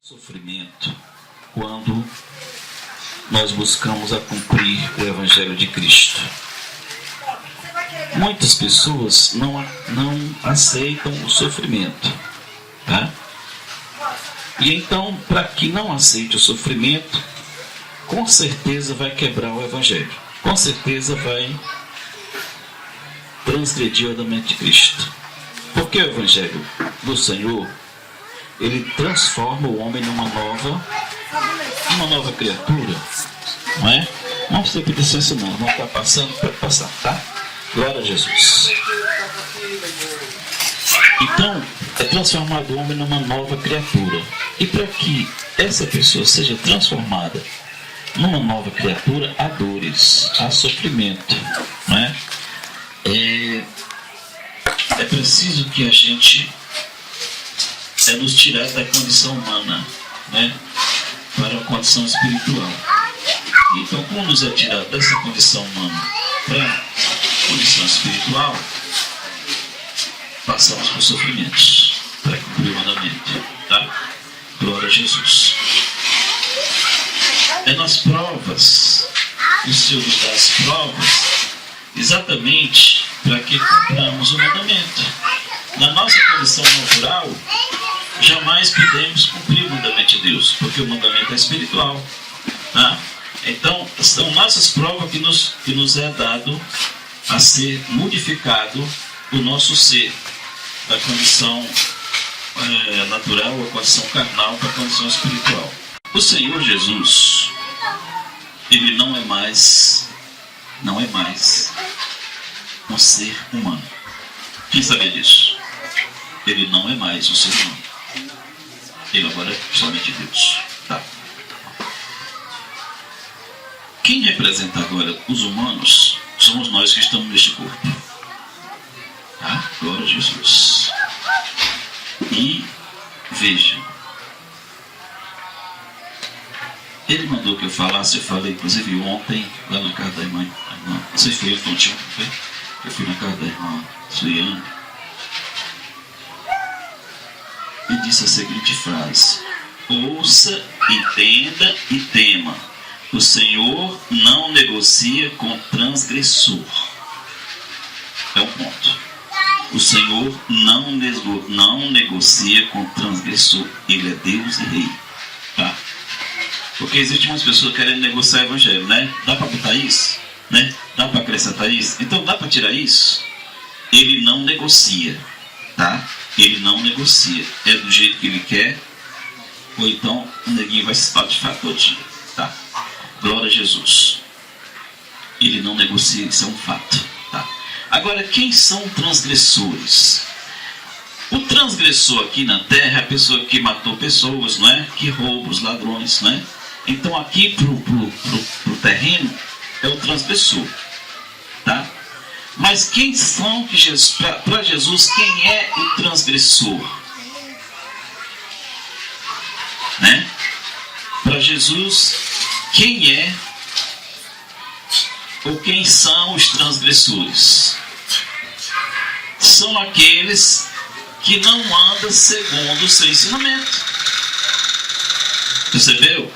Sofrimento quando nós buscamos a cumprir o Evangelho de Cristo. Muitas pessoas não aceitam o sofrimento, tá? E então, para que não aceite o sofrimento, com certeza vai quebrar o Evangelho, com certeza vai transgredir o mandamento de Cristo. Porque o Evangelho do Senhor, ele transforma o homem numa nova criatura, não é? Não precisa pedir licença não, não está passando, pode passar, tá? Glória a Jesus. Então, é transformado o homem numa nova criatura. E para que essa pessoa seja transformada numa nova criatura, há dores, há sofrimento, não é? É preciso que a gente nos tirar da condição humana, né, para a condição espiritual. Então, como nos é tirado dessa condição humana para a condição espiritual, passamos por sofrimentos para cumprir o mandamento, tá? Glória a Jesus. É nas provas que o Senhor nos dá as provas exatamente para que cumpramos o mandamento. Na nossa condição natural, jamais podemos cumprir o mandamento de Deus, porque o mandamento é espiritual, tá? Então, são nossas provas que nos é dado a ser modificado o nosso ser, da condição natural, a condição carnal, para a condição espiritual. O Senhor Jesus, ele não é mais um ser humano. Quem sabia disso? Ele não é mais um ser humano. Ele agora é somente Deus. Tá? Quem representa agora os humanos somos nós que estamos neste corpo. Tá? Glória a Jesus. E vejam, ele mandou que eu falasse, eu falei inclusive ontem lá na casa da irmã. Você foi ontem, não foi? Eu fui na casa da irmã Suiane e disse a seguinte frase: ouça, entenda e tema. O Senhor não negocia com transgressor. É um ponto. O Senhor não negocia com transgressor. Ele é Deus e Rei. Tá? Porque existem umas pessoas querendo negociar o Evangelho, né? Dá para botar isso? Né? Dá para acrescentar isso? Então dá para tirar isso? Ele não negocia. Tá? Ele não negocia. É do jeito que ele quer, ou então o neguinho vai se espatifar todinho. Tá? Glória a Jesus. Ele não negocia, isso é um fato. Tá? Agora, quem são transgressores? O transgressor aqui na terra é a pessoa que matou pessoas, não é? Que rouba os ladrões, não é? Então aqui pro terreno é o transgressor. Tá? Mas quem são para Jesus, quem é o transgressor? Né? Para Jesus, quem é ou quem são os transgressores? São aqueles que não andam segundo o seu ensinamento. Percebeu?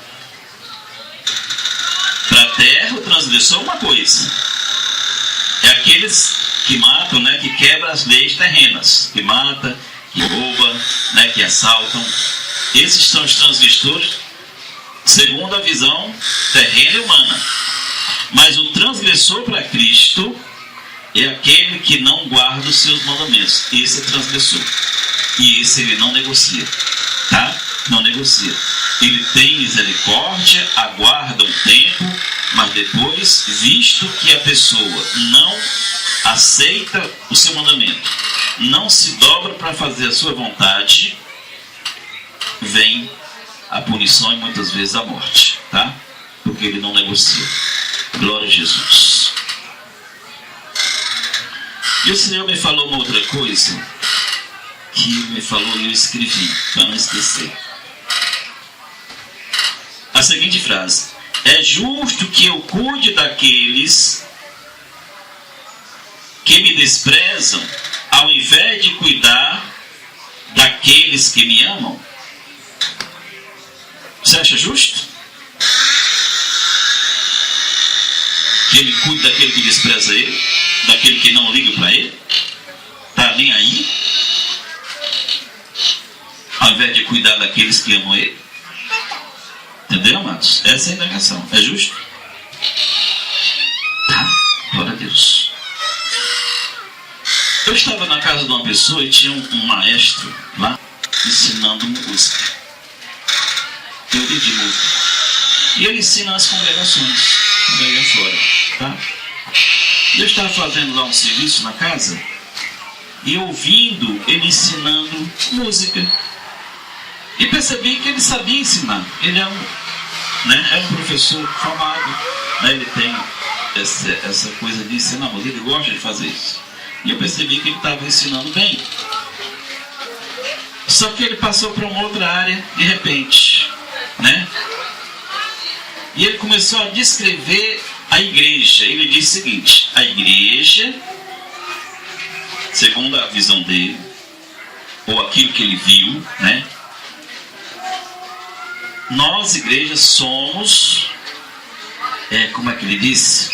Para a terra, o transgressor é uma coisa. É aqueles que matam, né, que quebram as leis terrenas, que matam, que roubam, né, que assaltam. Esses são os transgressores, segundo a visão terrena e humana. Mas o transgressor para Cristo é aquele que não guarda os seus mandamentos. Esse é transgressor. E esse ele não negocia. Tá? Não negocia. Ele tem misericórdia, aguarda um tempo, mas depois, visto que a pessoa não aceita o seu mandamento, não se dobra para fazer a sua vontade, vem a punição e muitas vezes a morte. Tá? Porque ele não negocia. Glória a Jesus. E o Senhor me falou uma outra coisa, que me falou e eu escrevi, para não esquecer. A seguinte frase: é justo que eu cuide daqueles que me desprezam, ao invés de cuidar daqueles que me amam? Você acha justo? Que ele cuide daquele que despreza ele, daquele que não liga para ele, está nem aí, ao invés de cuidar daqueles que amam ele? Entendeu, amados? Essa é a indagação. É justo? Tá? Glória a Deus. Eu estava na casa de uma pessoa e tinha um maestro lá ensinando música. Teoria de música. E ele ensina as congregações. Daí fora. Tá? Eu estava fazendo lá um serviço na casa e ouvindo ele ensinando música. E percebi que ele sabia ensinar. Ele é um professor formado. Né? Ele tem essa coisa de ensinar música. Ele gosta de fazer isso. E eu percebi que ele estava ensinando bem. Só que ele passou para uma outra área de repente. Né? E ele começou a descrever a igreja. Ele disse o seguinte: a igreja, segundo a visão dele, ou aquilo que ele viu, né? Nós, igreja, somos, como é que ele disse?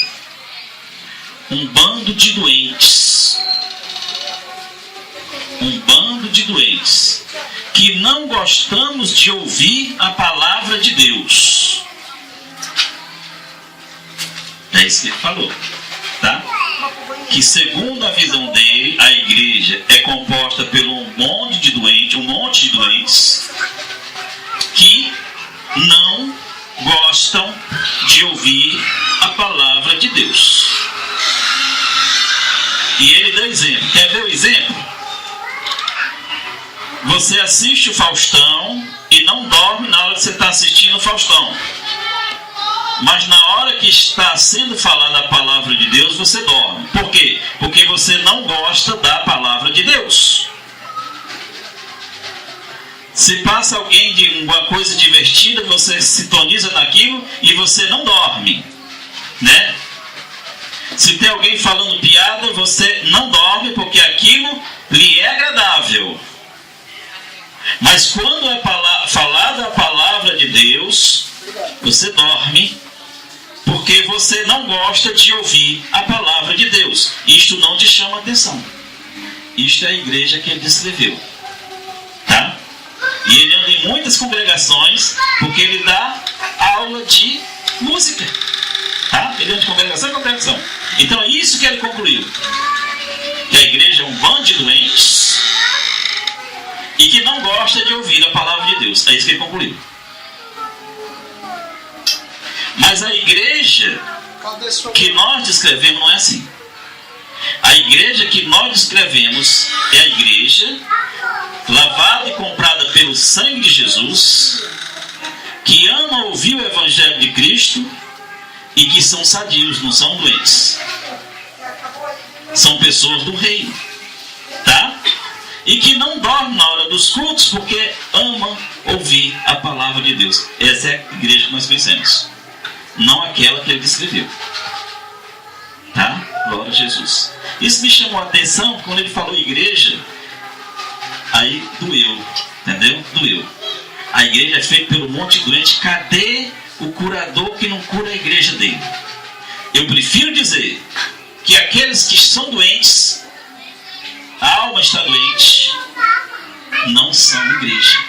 Um bando de doentes. Um bando de doentes que não gostamos de ouvir a palavra de Deus. É isso que ele falou, tá? Que segundo a visão dele, a igreja é composta por um monte de doentes que não gostam de ouvir a palavra de Deus. E ele dá exemplo. Quer ver o exemplo? Você assiste o Faustão e não dorme na hora que você está assistindo o Faustão. Mas na hora que está sendo falada a palavra de Deus, você dorme. Por quê? Porque você não gosta da palavra de Deus. Se passa alguém de uma coisa divertida, você sintoniza naquilo e você não dorme, né? Se tem alguém falando piada, você não dorme porque aquilo lhe é agradável. Mas quando é falada a palavra de Deus, você dorme porque você não gosta de ouvir a palavra de Deus. Isto não te chama atenção. Isto é a igreja que ele descreveu. Tá? E ele anda em muitas congregações porque ele dá aula de música. Tá? Ele anda de congregação em congregação. Então é isso que ele concluiu. Que a igreja é um bando de doentes e que não gosta de ouvir a palavra de Deus. É isso que ele concluiu. Mas a igreja que nós descrevemos não é assim. A igreja que nós descrevemos é a igreja lavada e comprada pelo sangue de Jesus, que ama ouvir o evangelho de Cristo e que são sadios, não são doentes. São pessoas do reino, tá? E que não dormem na hora dos cultos porque amam ouvir a palavra de Deus. Essa é a igreja que nós conhecemos, não aquela que ele descreveu. Tá? Glória a Jesus. Isso me chamou a atenção quando ele falou igreja. Aí doeu, entendeu? Doeu. A igreja é feita pelo monte doente. Cadê o curador que não cura a igreja dele? Eu prefiro dizer que aqueles que são doentes, a alma está doente, não são igreja.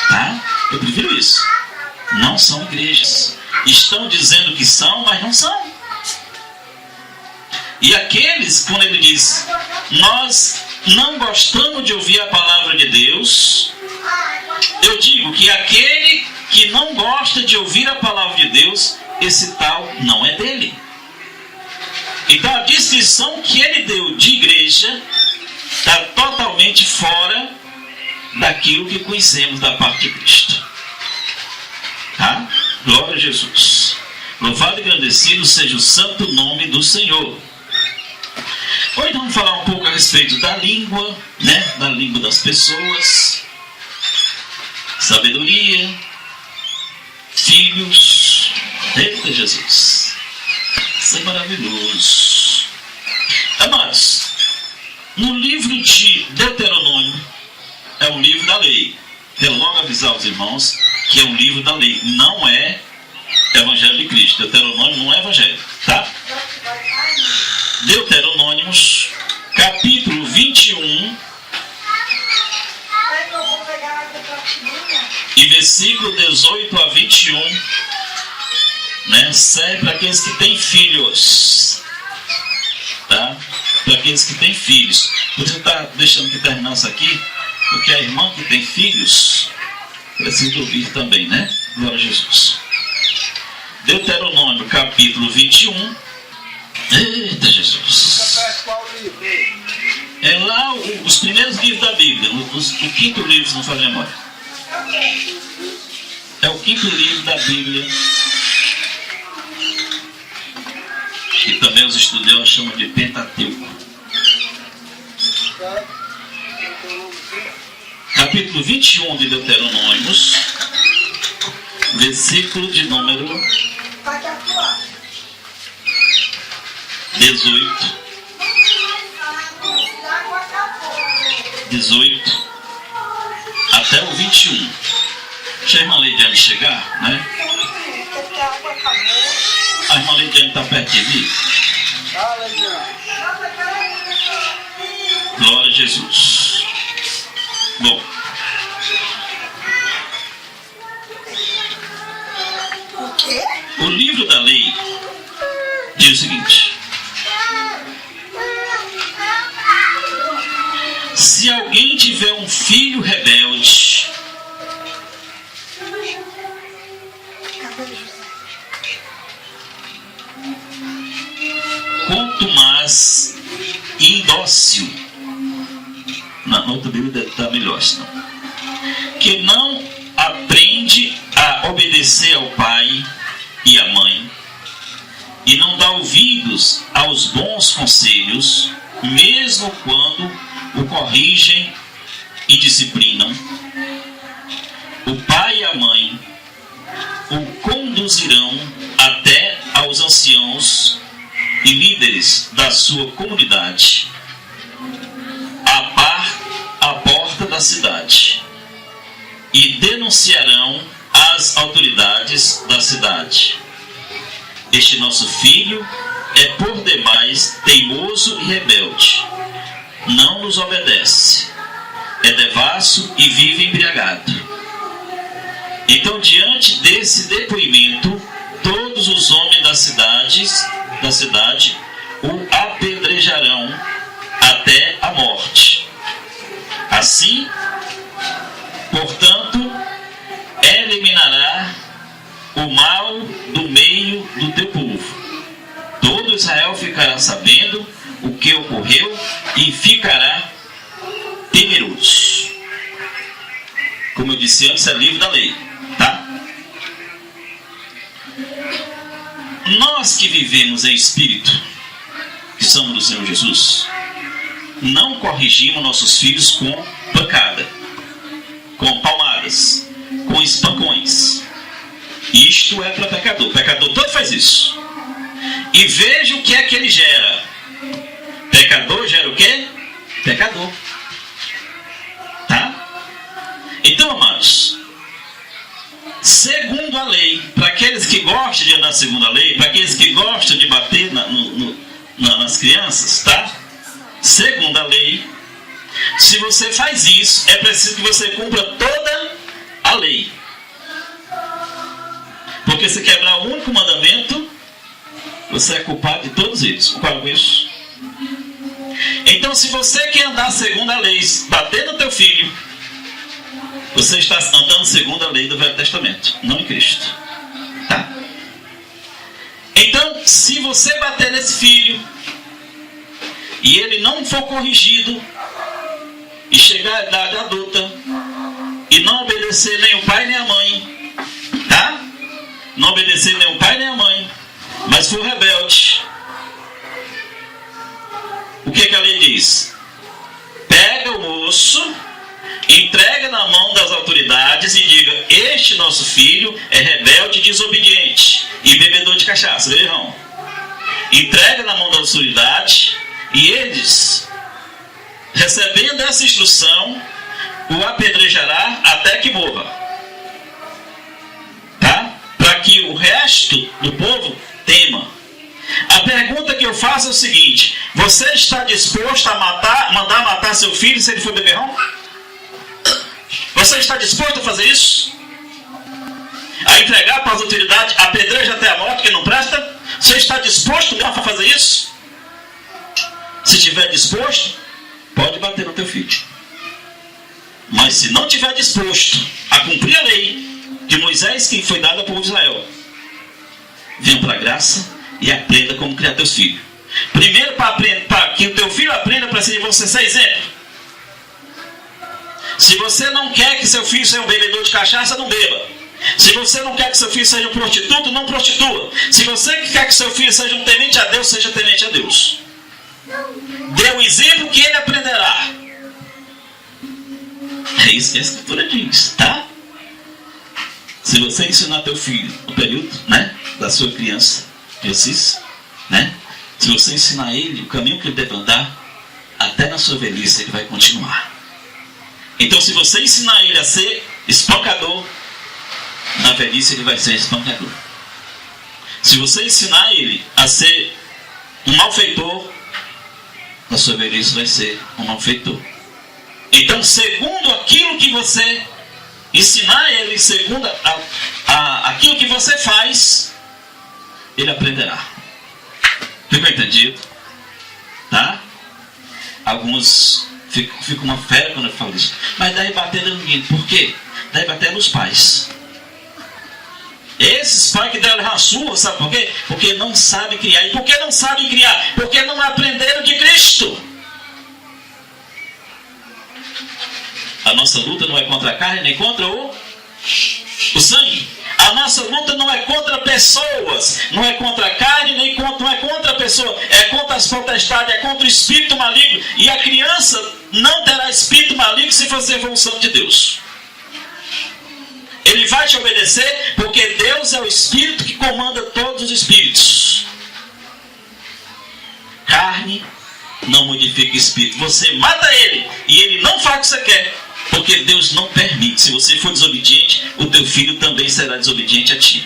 Tá? Eu prefiro isso. Não são igrejas. Estão dizendo que são, mas não são. E aqueles, quando ele diz, nós não gostamos de ouvir a palavra de Deus, eu digo que aquele que não gosta de ouvir a palavra de Deus, esse tal não é dele. Então a descrição que ele deu de igreja está totalmente fora daquilo que conhecemos da parte de Cristo. Tá? Glória a Jesus. Louvado e agradecido seja o santo nome do Senhor. Hoje vamos falar um pouco a respeito da língua, né? Da língua das pessoas, sabedoria, filhos. Eita Jesus, isso é maravilhoso. Amados, no livro de Deuteronômio, é um livro da lei, Quero logo avisar os irmãos que é um livro da lei, não é Evangelho de Cristo. Deuteronômio não é Evangelho, tá? Deuteronômios, capítulo 21, e versículo 18 a 21, né? Serve para aqueles que têm filhos, tá? Para aqueles que têm filhos. Você está deixando que terminar isso aqui, porque a irmã que tem filhos precisa ouvir também, né? Glória a Jesus. Deuteronômio, capítulo 21. Eita Jesus! É lá os primeiros livros da Bíblia, o quinto livro, se não faz memória. É o quinto livro da Bíblia, que também os estudiosos chamam de Pentateuco. Capítulo 21 de Deuteronômios, versículo de número 18 até o 21. Deixa a irmã Leidiane chegar, né? A irmã Leidiane está perto de mim. Glória a Jesus. Bom, o livro da lei diz o seguinte: se alguém tiver um filho rebelde, contumaz e indócil, na outra Bíblia está melhor, senão, que não aprende a obedecer ao pai e à mãe, e não dá ouvidos aos bons conselhos, mesmo quando o corrigem e disciplinam, o pai e a mãe o conduzirão até aos anciãos e líderes da sua comunidade, à porta da cidade, e denunciarão às autoridades da cidade: este nosso filho é por demais teimoso e rebelde, não nos obedece, é devasso e vive embriagado. Então, diante desse depoimento, todos os homens da cidade o apedrejarão até a morte. Assim, portanto, eliminará o mal do meio do teu povo. Todo Israel ficará sabendo o que ocorreu e ficará temeroso. Como eu disse antes, é livro da lei, tá? Nós que vivemos em espírito, que somos do Senhor Jesus, não corrigimos nossos filhos com pancada, com palmadas, com espancões. Isto é para pecador. O pecador todo faz isso. E veja o que é que ele gera. Pecador gera o quê? Pecador. Tá? Então, amados, segundo a lei, para aqueles que gostam de andar segundo a lei, para aqueles que gostam de bater nas crianças, tá? Segundo a lei, se você faz isso, é preciso que você cumpra toda a lei. Porque se quebrar o único mandamento, você é culpado de todos eles. Concorda com isso? Então, se você quer andar segundo a lei, bater no teu filho, você está andando segundo a lei do Velho Testamento, não em Cristo. Tá? Então, se você bater nesse filho e ele não for corrigido e chegar à idade adulta e não obedecer nem o pai nem a mãe, tá? Não obedecer nem o pai nem a mãe, mas for rebelde, o que a lei diz? Pega o moço, entrega na mão das autoridades e diga: este nosso filho é rebelde e desobediente e bebedor de cachaça, verão. Entrega na mão da autoridade e eles, recebendo essa instrução, o apedrejará até que morra. Tá? Para que o resto do povo tema. A pergunta que eu faço é o seguinte: você está disposto a mandar matar seu filho se ele for beberrão? Você está disposto a fazer isso? A entregar para as autoridades, apedreja até a morte, que não presta? Você está disposto a fazer isso? Se estiver disposto, pode bater no teu filho. Mas se não estiver disposto a cumprir a lei de Moisés, que foi dada ao povo de Israel, venha para a graça e aprenda como criar teus filhos. Primeiro, para que o teu filho aprenda, precisa de você ser exemplo. Se você não quer que seu filho seja um bebedor de cachaça, não beba. Se você não quer que seu filho seja um prostituto, não prostitua. Se você quer que seu filho seja um temente a Deus, seja temente a Deus. Dê o exemplo que ele aprenderá. É isso que a Escritura diz, tá? Se você ensinar teu filho no período, né, da sua criança, né? Se você ensinar ele o caminho que ele deve andar, até na sua velhice ele vai continuar. Então, se você ensinar ele a ser espancador, na velhice ele vai ser espancador. Se você ensinar ele a ser um malfeitor, na sua velhice vai ser um malfeitor. Então, segundo aquilo que você ensinar ele, segundo aquilo que você faz, ele aprenderá. Ficou entendido? Tá? Alguns ficam uma fera quando eu falo isso. Mas daí bater no menino. Por quê? Daí bater nos pais. Esses pais que deram levar sua, sabe por quê? Porque não sabem criar. E por que não sabem criar? Porque não aprenderam de Cristo. A nossa luta não é contra a carne, nem contra o sangue. A nossa luta não é contra pessoas, não é contra a carne, nem não é contra a pessoa, é contra as potestades, é contra o espírito maligno. E a criança não terá espírito maligno se você for um santo de Deus. Ele vai te obedecer porque Deus é o espírito que comanda todos os espíritos. Carne não modifica o espírito. Você mata ele e ele não faz o que você quer. Porque Deus não permite. Se você for desobediente, o teu filho também será desobediente a ti.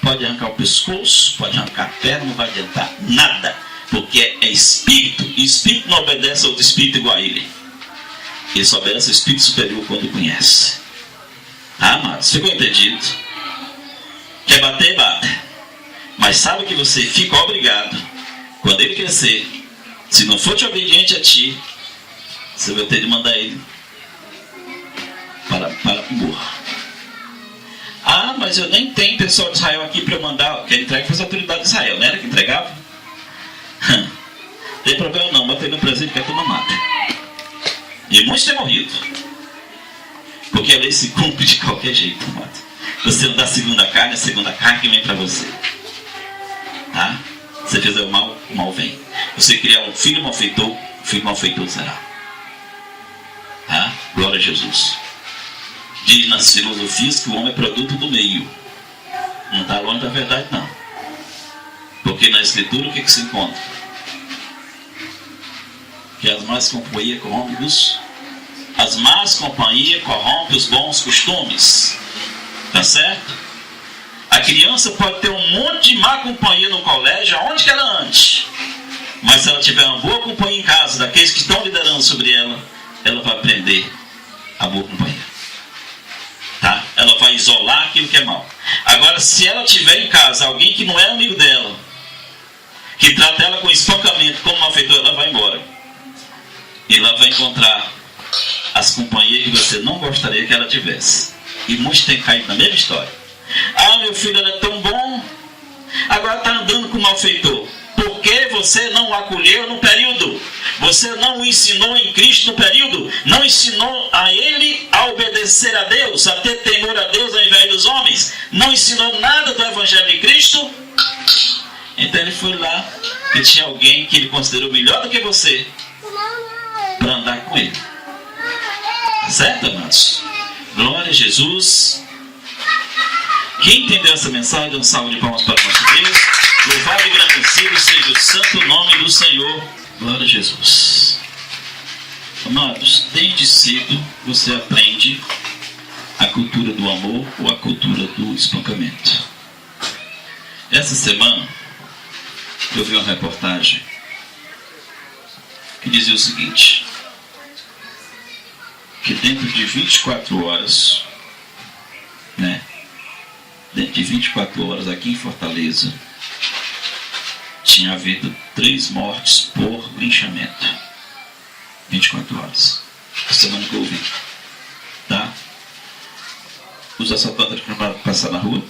Pode arrancar o pescoço, pode arrancar a perna, não vai adiantar nada. Porque é espírito. E espírito não obedece a outro espírito igual a ele. Ele só obedece ao espírito superior quando conhece. Ah, amados, ficou entendido? Quer bater, bata. Mas sabe que você fica obrigado. Quando ele crescer, se não for te obediente a ti, você vai ter de mandar ele para o morro. Ah, mas eu nem tenho pessoal de Israel aqui para eu mandar. Quem entrega foi as autoridades de Israel, não era que entregava? Não tem problema não, bota ele no presente que a turma mata. E muitos têm morrido. Porque a lei se cumpre de qualquer jeito, amado. Você não dá a segunda carne que vem para você. Tá? Você fizer o mal vem. Você criar um filho malfeitor, o filho malfeitor será. Tá? Glória a Jesus. Diz nas filosofias que o homem é produto do meio. Não está longe da verdade, não. Porque na Escritura o que se encontra? Que as más companhias corrompem os bons costumes. Tá certo? A criança pode ter um monte de má companhia no colégio, aonde que ela ande. Mas se ela tiver uma boa companhia em casa, daqueles que estão liderando sobre ela, ela vai aprender a boa companhia. Tá? Ela vai isolar aquilo que é mal. Agora, se ela tiver em casa alguém que não é amigo dela, que trata ela com espancamento como malfeitor, ela vai embora. E ela vai encontrar as companhias que você não gostaria que ela tivesse. E muitos têm caído na mesma história. Ah, meu filho era tão bom, agora está andando com malfeitor. Porque você não o acolheu no período. Você não o ensinou em Cristo no período. Não ensinou a ele a obedecer a Deus, a ter temor a Deus ao invés dos homens. Não ensinou nada do Evangelho de Cristo. Então ele foi lá e tinha alguém que ele considerou melhor do que você para andar com ele. Certo, amados? Glória a Jesus. Quem entendeu essa mensagem, dê um salve de palmas para o nosso Deus. Louvado e agradecido seja o santo nome do Senhor. Glória a Jesus. Amados, desde cedo você aprende a cultura do amor ou a cultura do espancamento. Essa semana eu vi uma reportagem que dizia o seguinte, que dentro de 24 horas, dentro de 24 horas aqui em Fortaleza, tinha havido 3 mortes por linchamento. 24 horas. A semana que eu ouvi. Tá? Os assaltantes para passar na rua.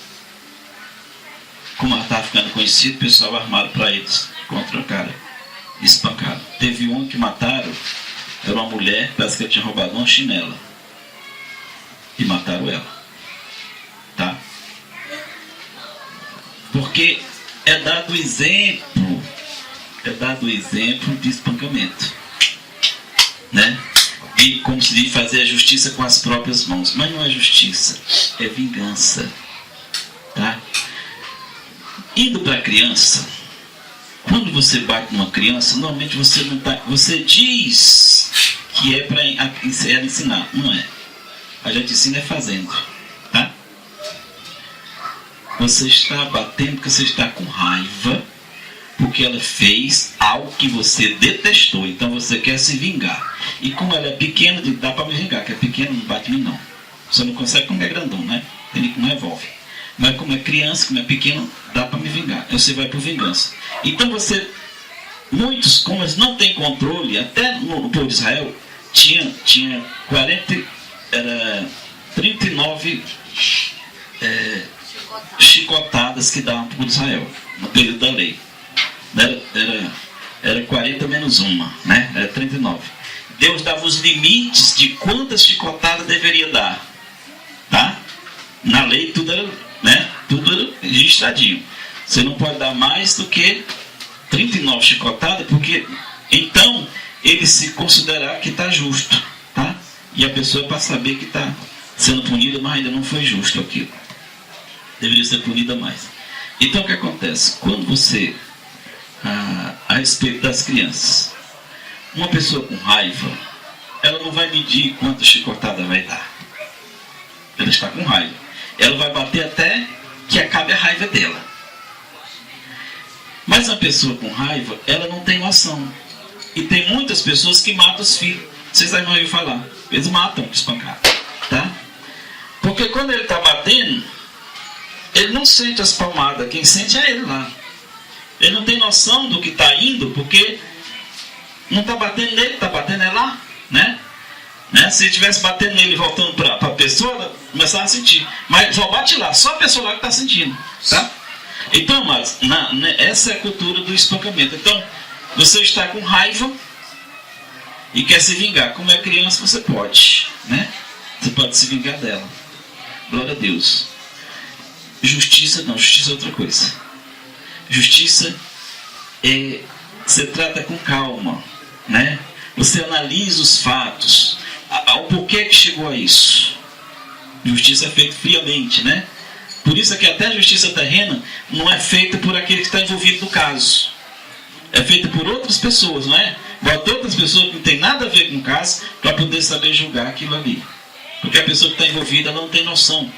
Como ela estava ficando conhecido, o pessoal armado para eles contra o cara. Espancaram. Teve um que mataram, era uma mulher, parece que ela tinha roubado uma chinela. E mataram ela. Tá? Porque é dado exemplo de espancamento, e como se diz, fazer a justiça com as próprias mãos. Mas não é justiça, é vingança, tá? Indo para a criança, quando você bate numa criança, normalmente você não tá, você diz que é para ensinar, não é? A gente ensina fazendo, tá? Você está batendo porque você está com raiva, porque ela fez algo que você detestou, então você quer se vingar. E como ela é pequena, dá para me vingar, que é pequena, não bate em mim não. Você não consegue como é grandão, né? Tem que não revolve. Mas como é criança, como é pequeno, dá para me vingar. Aí você vai por vingança. Então muitos, como eles não têm controle, até no povo de Israel, tinha 39 chicotadas que davam para o povo de Israel, no período da lei. Era 40 menos uma, era 39. Deus dava os limites de quantas chicotadas deveria dar, tá? Na lei tudo era registradinho. Você não pode dar mais do que 39 chicotadas, porque então ele se considerar que está justo, tá? E a pessoa para saber que está sendo punida, mas ainda não foi justo aquilo. Deveria ser punida mais. Então o que acontece? Quando você a respeito das crianças, uma pessoa com raiva, ela não vai medir quantas chicotadas vai dar. Ela está com raiva, ela vai bater até que acabe a raiva dela. Mas a pessoa com raiva, ela não tem noção. E tem muitas pessoas que matam os filhos. Vocês aí não ouviram falar, eles matam espancar, tá? Porque quando ele está batendo, ele não sente as palmadas, quem sente é ele lá. Ele não tem noção do que está indo, porque não está batendo nele, está batendo é lá, Se ele estivesse batendo nele e voltando para a pessoa, ela começava a sentir. Mas só bate lá, só a pessoa lá que está sentindo, tá? Então, mas essa é a cultura do espancamento. Então, você está com raiva e quer se vingar. Como é criança, você pode, Você pode se vingar dela. Glória a Deus. Justiça não, justiça é outra coisa. Justiça você trata com calma, Você analisa os fatos, o porquê que chegou a isso. Justiça é feita friamente, Por isso é que até a justiça terrena não é feita por aquele que está envolvido no caso. É feita por outras pessoas, Bota outras pessoas que não tem nada a ver com o caso para poder saber julgar aquilo ali. Porque a pessoa que está envolvida ela não tem noção.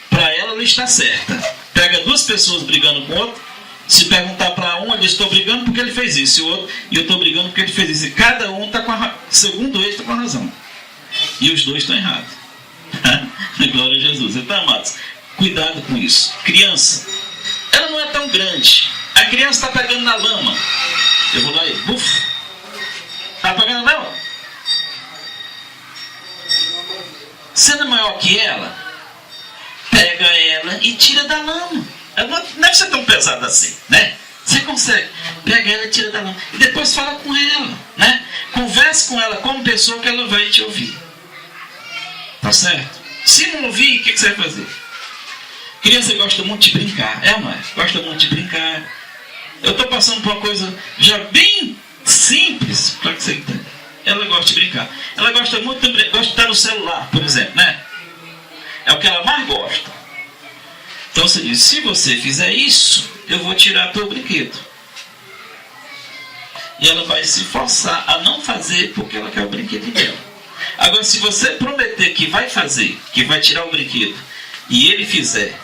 Para ela está certa. Pega 2 pessoas brigando com outra. Se perguntar para um, ele diz, estou brigando porque ele fez isso. E o outro, eu estou brigando porque ele fez isso. E cada um está segundo ele, está com a razão. E os 2 estão errados. Glória a Jesus. Então, amados, cuidado com isso. Criança, ela não é tão grande. A criança está pegando na lama. Eu vou lá e, está pegando na lama. Sendo maior que ela, pega ela e tira da lama. Ela não deve ser tão pesada assim, Você consegue. Pega ela e tira da lama. E depois fala com ela, Converse com ela como pessoa que ela vai te ouvir. Tá certo? Se não ouvir, o que você vai fazer? Criança gosta muito de brincar. Não é? Gosta muito de brincar. Eu estou passando por uma coisa já bem simples, para que você entenda. Ela gosta de brincar. Ela gosta muito de estar no celular, por exemplo, É o que ela mais gosta. Então você diz, se você fizer isso, eu vou tirar teu brinquedo. E ela vai se forçar a não fazer porque ela quer o brinquedo dela. Agora, se você prometer que vai fazer, que vai tirar o brinquedo, e ele fizer,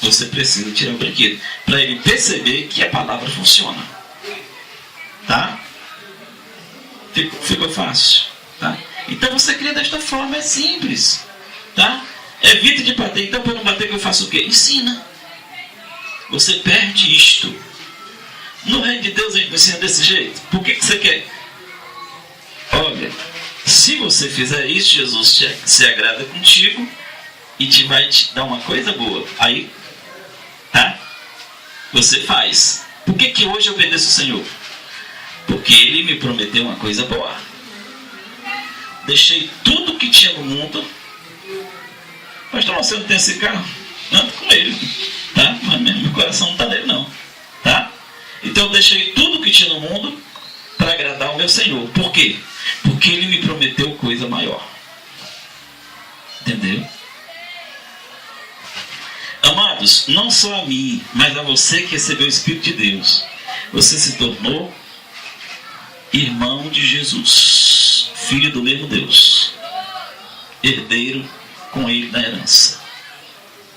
você precisa tirar o brinquedo, para ele perceber que a palavra funciona. Tá? Ficou fácil. Tá? Então você cria desta forma, é simples. Tá? Evite de bater. Então, para não bater, que eu faço o quê? Ensina. Você perde isto. No reino de Deus a gente ensina desse jeito. Por que você quer? Olha, se você fizer isso, Jesus se agrada contigo e vai te dar uma coisa boa. Aí, tá? Você faz. Por que hoje eu obedeço o Senhor? Porque Ele me prometeu uma coisa boa. Deixei tudo que tinha no mundo. Pastor, você não tem esse carro? Ando com ele, tá? Mas meu coração não está nele, não, tá? Então eu deixei tudo que tinha no mundo para agradar o meu Senhor. Por quê? Porque Ele me prometeu coisa maior. Entendeu? Amados, não só a mim, mas a você que recebeu o Espírito de Deus, você se tornou irmão de Jesus, filho do mesmo Deus, herdeiro com Ele na herança.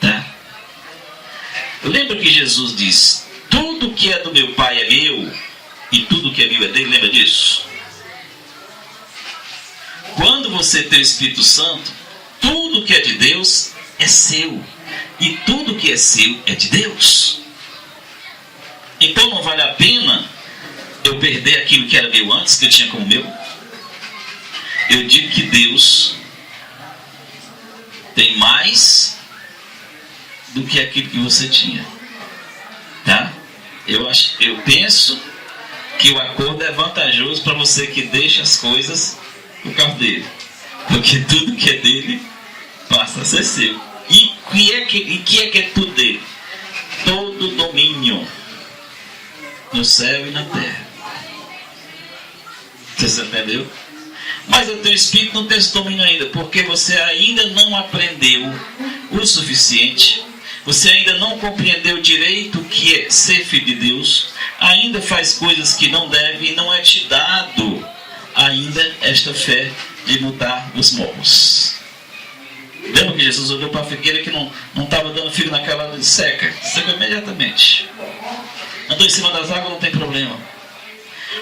Tá? Lembra que Jesus diz: tudo que é do meu Pai é meu, e tudo que é meu é dele. Lembra disso? Quando você tem o Espírito Santo, tudo que é de Deus é seu, e tudo que é seu é de Deus. Então não vale a pena eu perder aquilo que era meu antes, que eu tinha como meu. Eu digo que Deus tem mais do que aquilo que você tinha, tá? Eu penso que o acordo é vantajoso para você que deixa as coisas por causa dele, porque tudo que é dele passa a ser seu. E que é tudo dele? Todo domínio no céu e na terra. Você entendeu? Mas o teu espírito não tem esse domínio ainda, porque você ainda não aprendeu o suficiente, você ainda não compreendeu direito o que é ser filho de Deus, ainda faz coisas que não deve, e não é te dado ainda esta fé de mudar os morros. Lembra que Jesus olhou para a figueira que não estava dando figo naquela hora, seca imediatamente. Andou em cima das águas, não tem problema.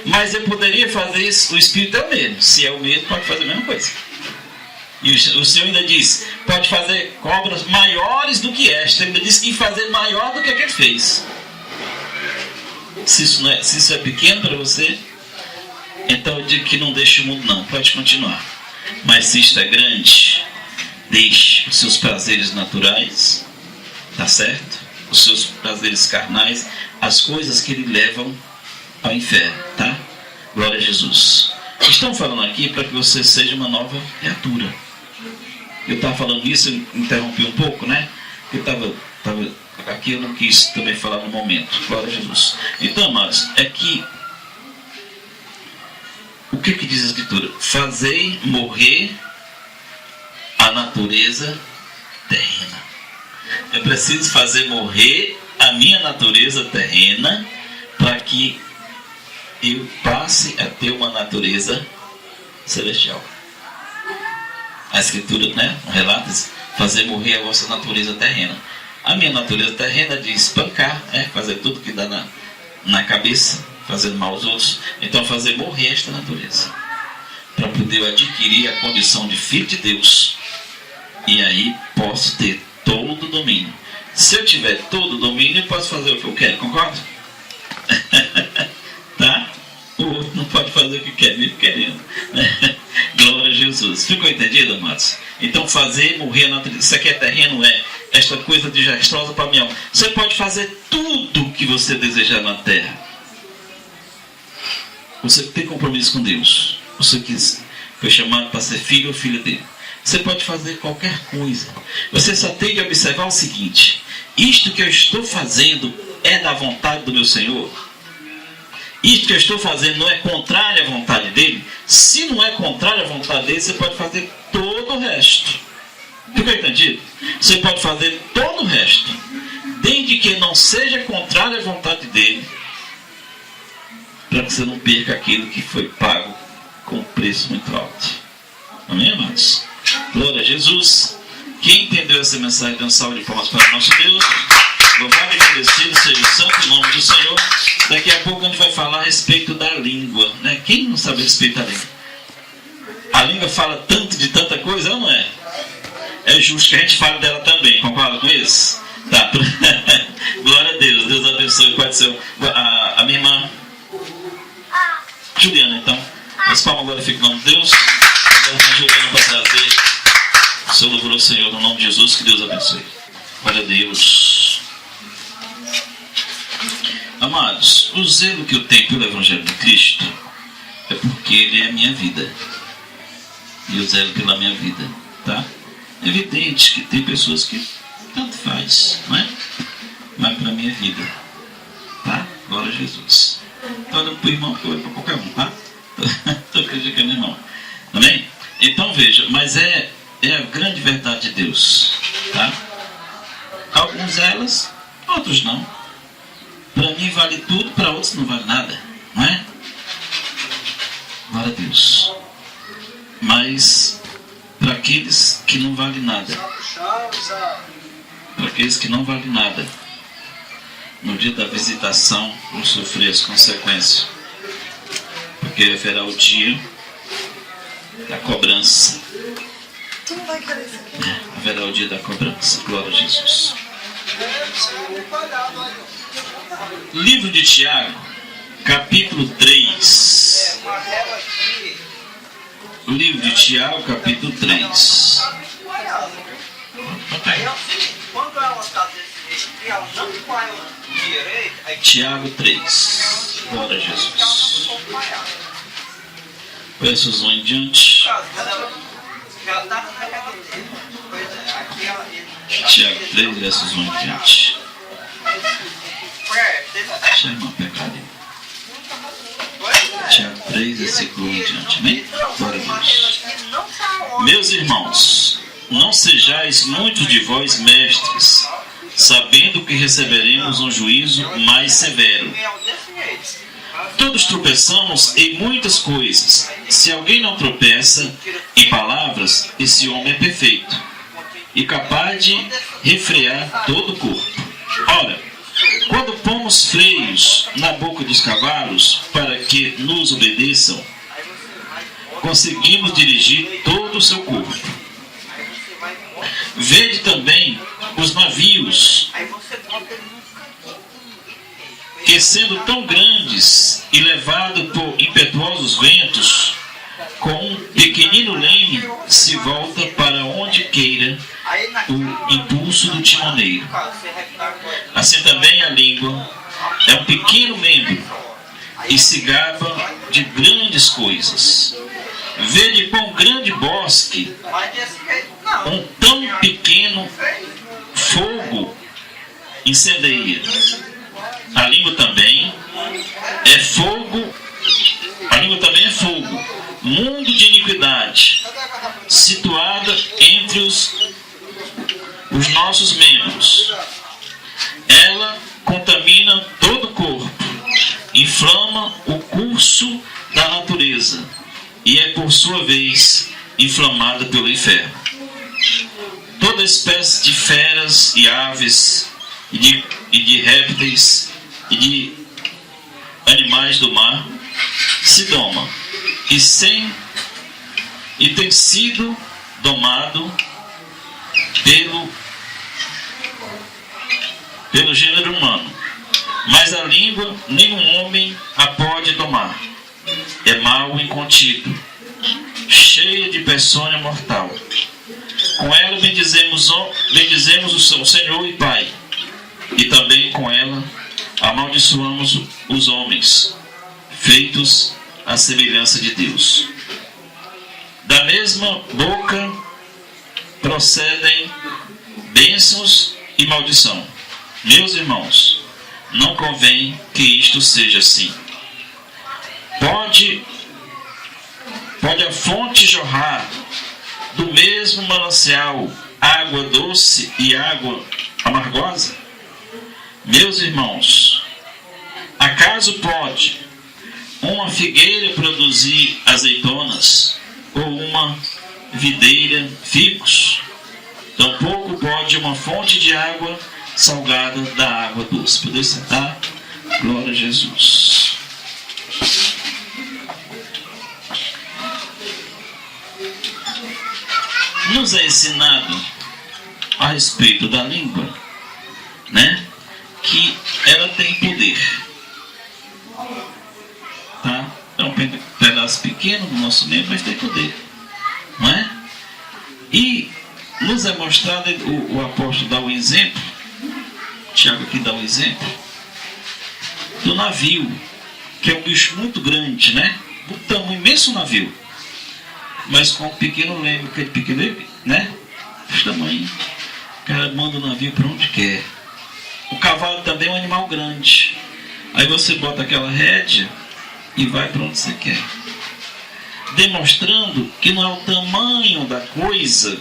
Mas eu poderia fazer isso, o Espírito é o mesmo. Se é o mesmo, pode fazer a mesma coisa. E o Senhor ainda diz: pode fazer obras maiores do que esta. Ele ainda disse que fazer maior do que ele fez. Se isso é pequeno para você, então eu digo que não deixe o mundo, não. Pode continuar. Mas se isto é grande, deixe os seus prazeres naturais, tá certo? Os seus prazeres carnais, as coisas que lhe levam ao inferno, tá? Glória a Jesus. Estão falando aqui para que você seja uma nova criatura. Eu estava falando isso, eu interrompi um pouco, né? Eu estava aqui, eu não quis também falar no momento. Glória a Jesus. Então, amados, é que o que diz a Escritura? Fazei morrer a natureza terrena. Eu preciso fazer morrer a minha natureza terrena para que eu passe a ter uma natureza celestial. A Escritura, né, relata isso: fazer morrer a vossa natureza terrena. A minha natureza terrena diz espancar, fazer tudo que dá na cabeça, fazendo mal aos outros. Então fazer morrer esta natureza, para poder eu adquirir a condição de filho de Deus. E aí posso ter todo o domínio. Se eu tiver todo o domínio, eu posso fazer o que eu quero, concorda? Tá? O outro não pode fazer o que quer, vive querendo. Glória a Jesus. Ficou entendido, amados? Então fazer morrer a natureza. Isso aqui é terreno, esta coisa desastrosa para a minha alma. Você pode fazer tudo o que você desejar na terra. Você tem compromisso com Deus. Você que foi chamado para ser filho ou filha dele. Você pode fazer qualquer coisa. Você só tem de observar o seguinte: isto que eu estou fazendo é da vontade do meu Senhor? Isto que eu estou fazendo não é contrário à vontade dele? Se não é contrário à vontade dele, você pode fazer todo o resto. Ficou entendido? Você pode fazer todo o resto, desde que não seja contrário à vontade dele, para que você não perca aquilo que foi pago com um preço muito alto. Amém, amados? Glória a Jesus. Quem entendeu essa mensagem, dê um salve de palmas para o nosso Deus. Louvado e agradecido seja o santo nome do Senhor. Daqui a pouco a gente vai falar a respeito da língua, né? Quem não sabe a respeito da língua? A língua fala tanto de tanta coisa, não é? É justo que a gente fale dela também. Concorda com isso? Tá. Glória a Deus. Deus abençoe. Pode ser a minha irmã Juliana, então. As palmas agora ficam no nome de Deus. Deus Juliana para trazer o seu louvor ao Senhor no nome de Jesus. Que Deus abençoe. Glória a Deus. Amados, o zelo que eu tenho pelo Evangelho de Cristo é porque ele é a minha vida. E eu zelo pela minha vida, tá? É evidente que tem pessoas que tanto faz, não é? Mas para a minha vida, tá? Glória a Jesus. Estou olhando para o irmão, porque eu olho para qualquer um, tá? Estou criticando o irmão. Amém? Então veja, mas é a grande verdade de Deus, tá? Alguns elas, outros não. Para mim vale tudo, para outros não vale nada, não é? Glória a Deus. Mas para aqueles que não vale nada, para aqueles que não vale nada, no dia da visitação vão sofrer as consequências, porque haverá o dia da cobrança. Haverá o dia da cobrança. Glória a Jesus. Livro de Tiago, capítulo 3. O livro de Tiago, capítulo 3. Tiago 3. Glória a Jesus. Versos 1 em diante. Tiago 3, versos 1 em diante. Deixa a irmã pegar ali. Tiago 3, versículo 1 em diante. Amém? Glória a Deus. Meus irmãos, não sejais muitos de vós mestres, sabendo que receberemos um juízo mais severo. Todos tropeçamos em muitas coisas. Se alguém não tropeça em palavras, esse homem é perfeito e capaz de refrear todo o corpo. Ora, quando pomos freios na boca dos cavalos para que nos obedeçam, conseguimos dirigir todo o seu corpo. Vede também os navios, que sendo tão grandes e levados por impetuosos ventos, com um pequenino leme se volta para onde queira o impulso do timoneiro. Assim também a língua é um pequeno membro e se gaba de grandes coisas. Vede quão grande bosque um tão pequeno fogo incendeia. A língua também é fogo, mundo de iniquidade, situada entre os nossos membros. Ela contamina todo o corpo, inflama o curso da natureza e é, por sua vez, inflamada pelo inferno. Toda espécie de feras e aves e de répteis e de animais do mar se doma e tem sido domado pelo gênero humano, mas a língua nenhum homem a pode domar. É mal incontido, cheia de peçonha mortal. Com ela bendizemos o Senhor e Pai, e também com ela amaldiçoamos os homens, feitos à semelhança de Deus. Da mesma boca procedem bênçãos e maldição. Meus irmãos, não convém que isto seja assim. Pode a fonte jorrar do mesmo manancial água doce e água amargosa? Meus irmãos, acaso pode uma figueira produzir azeitonas, ou uma videira figos. Tampouco pode uma fonte de água salgada da água doce. Poder sentar? Glória a Jesus. Nos é ensinado a respeito da língua, né? Que ela tem poder. Tá? É um pedaço pequeno do nosso membro, mas tem poder. Não é? E nos é mostrado, o apóstolo dá um exemplo, Tiago aqui dá um exemplo, do navio, que é um bicho muito grande, né? Um imenso navio, mas com um pequeno leme, aquele pequeno leme, né? Esse tamanho. O cara manda o navio para onde quer. O cavalo também é um animal grande. Aí você bota aquela rédea e vai para onde você quer. Demonstrando que não é o tamanho da coisa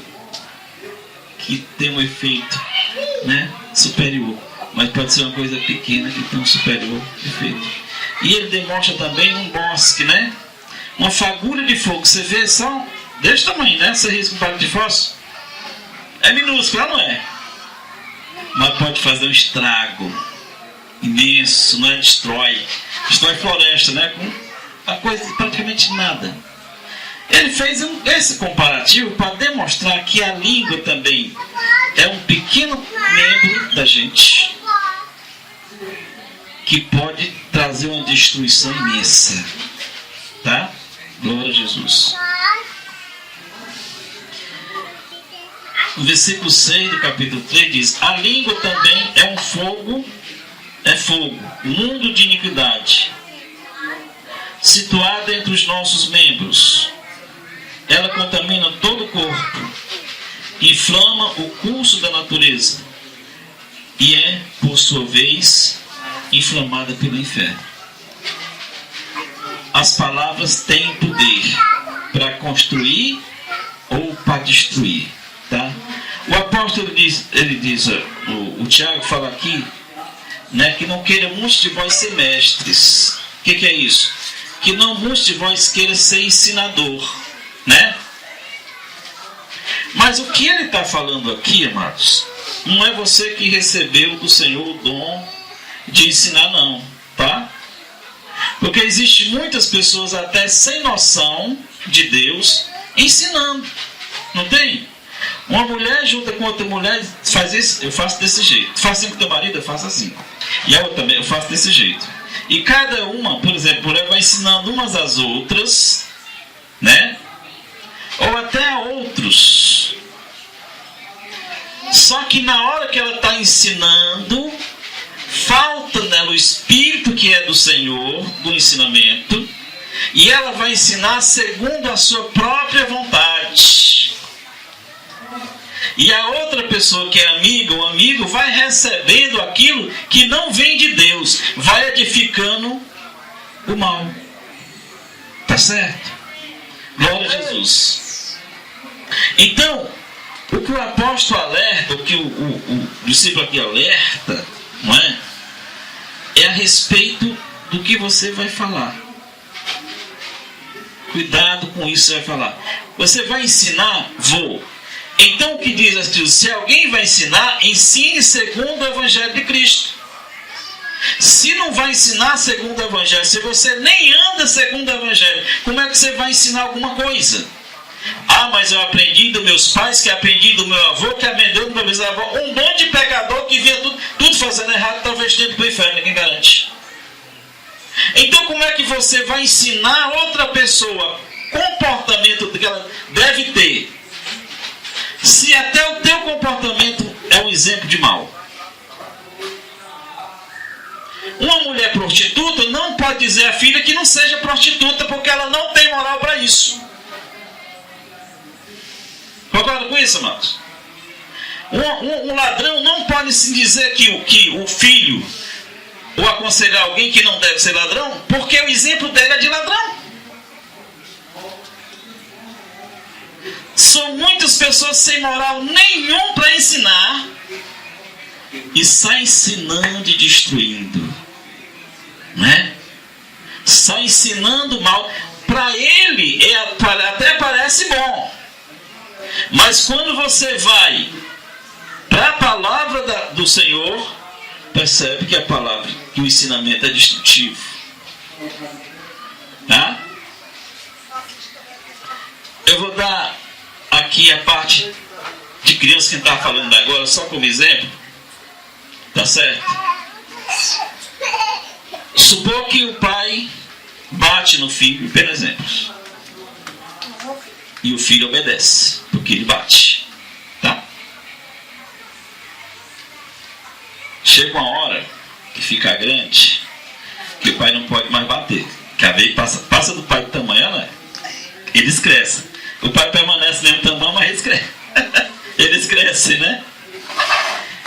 que tem um efeito, né, superior, mas pode ser uma coisa pequena que tem um superior efeito. E ele demonstra também um bosque, né? Uma fagulha de fogo. Você vê só desse tamanho, né? Você risca um palito de fósforo. É minúsculo, não é? Mas pode fazer um estrago imenso, não é? Destrói floresta, né? Com a coisa de praticamente nada. Ele fez esse comparativo para demonstrar que a língua também é um pequeno membro da gente que pode trazer uma destruição imensa. Tá? Glória a Jesus. No versículo 6 do capítulo 3 diz: a língua também é um fogo, mundo de iniquidade, situado entre os nossos membros. Ela contamina todo o corpo, inflama o curso da natureza e é, por sua vez, inflamada pelo inferno. As palavras têm poder para construir ou para destruir, tá? O apóstolo diz, o Tiago fala aqui, né, que não queira muitos de vós ser mestres. O que é isso? Que não muitos de vós queiram ser ensinador, né? Mas o que ele está falando aqui, amados, não é você que recebeu do Senhor o dom de ensinar, não, tá? Porque existem muitas pessoas até sem noção de Deus ensinando, não tem? Uma mulher junta com outra mulher, faz isso, eu faço desse jeito. Faz assim com teu marido, eu faço assim. E a outra também, eu faço desse jeito. E cada uma, por exemplo, ela vai ensinando umas às outras, né? Ou até a outros. Só que na hora que ela está ensinando, falta nela o Espírito que é do Senhor, do ensinamento, e ela vai ensinar segundo a sua própria vontade. E a outra pessoa que é amiga ou amigo vai recebendo aquilo que não vem de Deus, vai edificando o mal. Tá certo? Glória a Jesus. Então, o que o apóstolo alerta, o que o discípulo aqui alerta, não é? É a respeito do que você vai falar. Cuidado com isso que você vai falar. Você vai ensinar? Vou. Então o que diz a Escritura? Se alguém vai ensinar, ensine segundo o Evangelho de Cristo. Se não vai ensinar segundo o Evangelho, se você nem anda segundo o Evangelho, como é que você vai ensinar alguma coisa? Ah, mas eu aprendi dos meus pais, que aprendi do meu avô, que aprendeu do meu bisavô. Um monte de pecador que via tudo fazendo errado, talvez dentro do inferno, ninguém garante. Então como é que você vai ensinar outra pessoa comportamento que ela deve ter, se até o teu comportamento é um exemplo de mal? Uma mulher prostituta não pode dizer à filha que não seja prostituta, porque ela não tem moral para isso. Concorda com isso, amados? Um ladrão não pode se dizer que o filho, ou aconselhar alguém que não deve ser ladrão, porque o exemplo dele é de ladrão. São muitas pessoas sem moral nenhum para ensinar e sai ensinando e destruindo, né? sai ensinando mal. Para ele até parece bom, mas quando você vai para a palavra do Senhor, percebe que a palavra, que o ensinamento é destrutivo. Tá? Eu vou dar aqui a parte de criança que a gente está falando agora, só como exemplo. Tá certo? Supor que o pai bate no filho, por exemplo, e o filho obedece, porque ele bate. Tá? Chega uma hora que fica grande, que o pai não pode mais bater. Que a vez passa do pai do tamanho, né? Eles crescem. O pai permanece no mesmo tamanho, mas eles crescem. Eles crescem, né?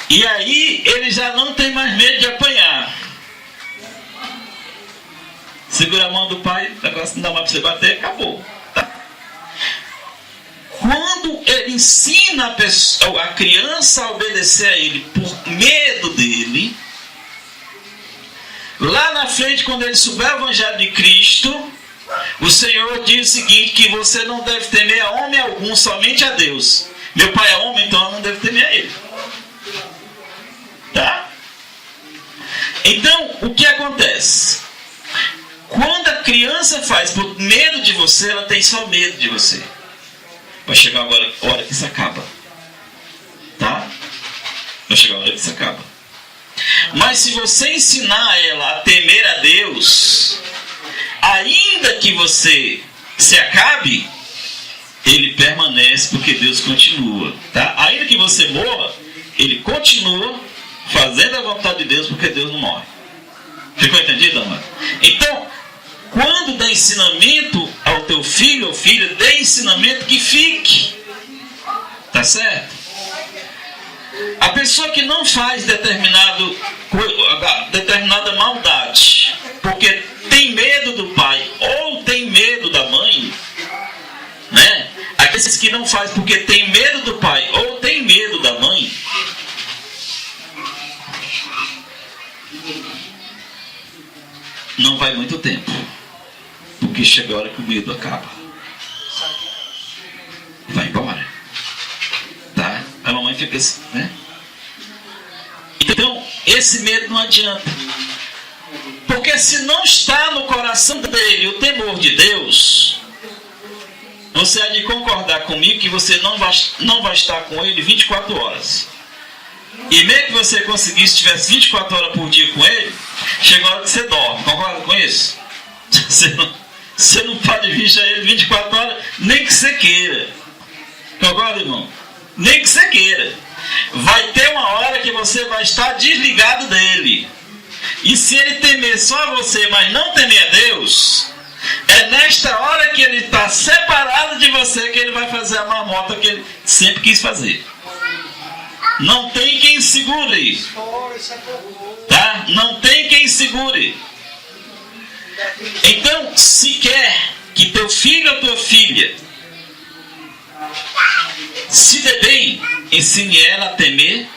E aí ele já não tem mais medo de apanhar. Segura a mão do pai, o negócio não dá mais para você bater, acabou. Tá? Quando ele ensina a criança a obedecer a ele por medo dele, lá na frente, quando ele souber o Evangelho de Cristo, o Senhor diz o seguinte, que você não deve temer a homem algum, somente a Deus. Meu pai é homem, então eu não devo temer a ele. Tá? Então, o que acontece? Quando a criança faz por medo de você, ela tem só medo de você. Vai chegar agora a hora que isso acaba. Tá? Vai chegar a hora que isso acaba. Mas se você ensinar ela a temer a Deus, ainda que você se acabe, ele permanece porque Deus continua. Tá? Ainda que você morra, ele continua fazendo a vontade de Deus porque Deus não morre. Ficou entendido, amado? Então, quando dá ensinamento ao teu filho ou filha, dê ensinamento que fique. Tá certo? A pessoa que não faz determinada maldade, porque tem medo do pai ou tem medo da mãe, né? Aqueles que não faz porque tem medo do pai ou tem medo da mãe, não vai muito tempo, porque chega a hora que o medo acaba, vai embora, tá? A mamãe fica assim, né? Então esse medo não adianta, porque se não está no coração dele o temor de Deus, você há de concordar comigo que você não vai estar com ele 24 horas. E mesmo que você conseguisse, tivesse 24 horas por dia com ele, chega a hora que você dorme. Concorda com isso? Você não pode vir a ele 24 horas, nem que você queira. Concorda, irmão? Nem que você queira. Vai ter uma hora que você vai estar desligado dele. E se ele temer só você, mas não temer a Deus, é nesta hora que ele está separado de você que ele vai fazer a marmota que ele sempre quis fazer. Não tem quem segure. Tá? Não tem quem segure. Então, se quer que teu filho ou tua filha se dê bem, ensine ela a temer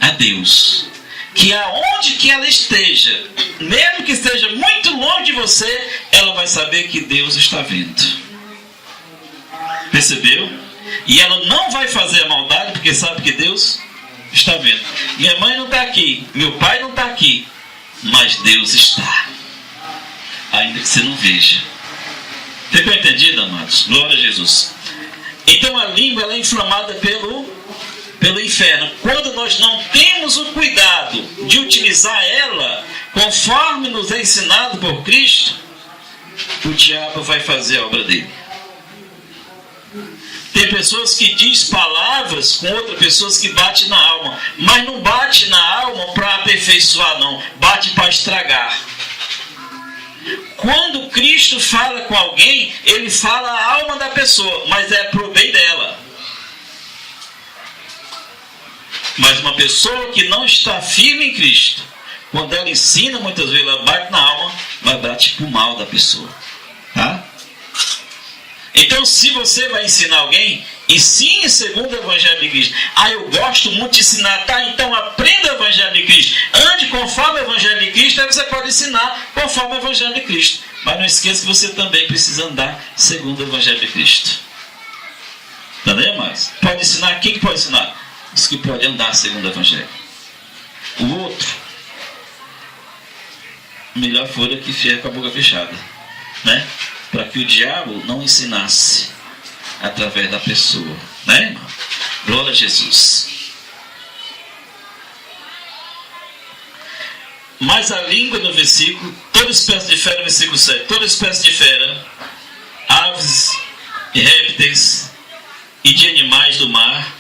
a Deus. Que aonde que ela esteja, mesmo que esteja muito longe de você, ela vai saber que Deus está vendo. Percebeu? E ela não vai fazer a maldade porque sabe que Deus está vendo. Minha mãe não está aqui, meu pai não está aqui, mas Deus está, ainda que você não veja. Ficou entendido, amados? Glória a Jesus. Então a língua ela é inflamada pelo inferno. Quando nós não temos o cuidado de utilizar ela conforme nos é ensinado por Cristo, o diabo vai fazer a obra dele. Tem pessoas que dizem palavras com outras pessoas que batem na alma, mas não bate na alma para aperfeiçoar, não, bate para estragar. Quando Cristo fala com alguém, ele fala a alma da pessoa, mas é pro bem dela. Mas uma pessoa que não está firme em Cristo, quando ela ensina, muitas vezes ela bate na alma, mas bate pro mal da pessoa. Tá? Então, se você vai ensinar alguém, Ensine segundo o Evangelho de Cristo. Eu gosto muito de ensinar. Tá, então aprenda o Evangelho de Cristo. Ande conforme o Evangelho de Cristo. Aí você pode ensinar conforme o Evangelho de Cristo. Mas não esqueça que você também precisa andar segundo o Evangelho de Cristo. Entendeu, mas pode ensinar. Quem que pode ensinar? Os que podem andar segundo o Evangelho. O outro, melhor fora que fique com a boca fechada, né? Para que o diabo não ensinasse através da pessoa, né, irmão? Glória a Jesus. Mas a língua no versículo, toda espécie de fera, no versículo 7, toda espécie de fera, aves e répteis e de animais do mar,